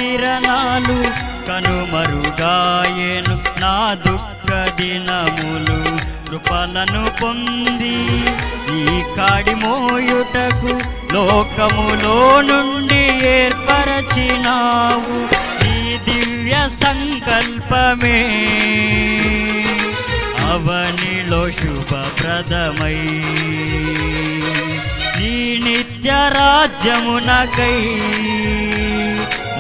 కిరణాలు కనుమరుగాయేను నా దుఃఖ దినములు. కృపలను పొంది ఈ కాడి మోయుటకు లోకములో నుండి ఏర్పరచినావు. ఈ దివ్య సంకల్పమే అవనిలో శుభప్రదమై నీ నిత్య రాజ్యమునకై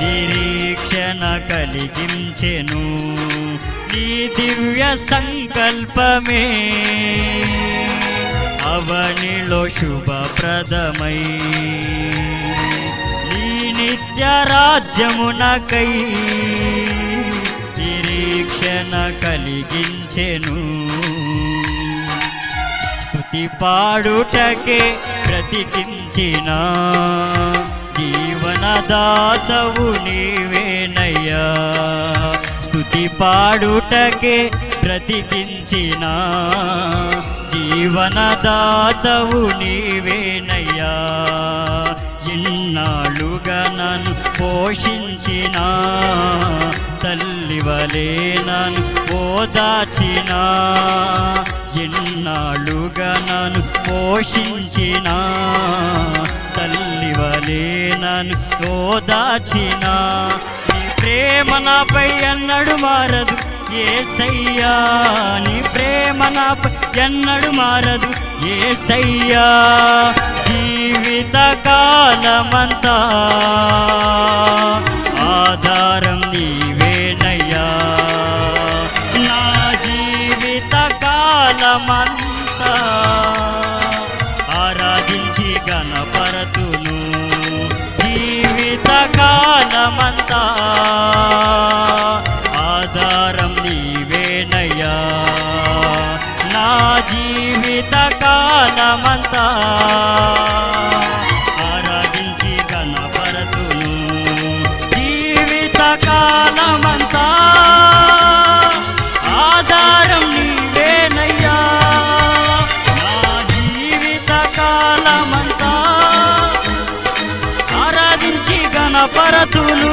నిరీక్షణ కలిగించెను. నీ దివ్య సంకల్పమే అవనిలో శుభప్రదమై నీ నిత్య రాజ్యమునకై నిరీక్షణ కలిగించెను. స్తుతి పాడుటకే బ్రతికించిన జీవనదాతవు నీవేనయ్యా. స్తుతి పాడుటకే బ్రతికించిన జీవనదాతవు నీవేనయ్యా. ఇన్నాళ్ళుగా నన్ను పోషించిన తల్లివలే నన్ను ఓదార్చిన. ఎన్నాళ్ళుగా నన్ను పోషించిన తల్లివలే నన్ను ఓదార్చిన. నీ ప్రేమ నాపై ఎన్నడు మారదు యేసయ్యా. నీ ప్రేమ నాపై ఎన్నడు మారదు యేసయ్యా. జీవిత కాలమంతా ఆధారం నీవేనయ్యా. నా జీవిత కాలమంతా ఆరాధించి గణపరతును. జీవిత కాలమంతా ఆధారం నీవేనయ్యా. నా జీవిత కాలమంతా ఆరాధించి గణపరతును. జీవిత కాలమంతా ఆధారం నీవేనయ్యా. నా జీవిత కాలమంతా ఆరాధించి గణపరతును.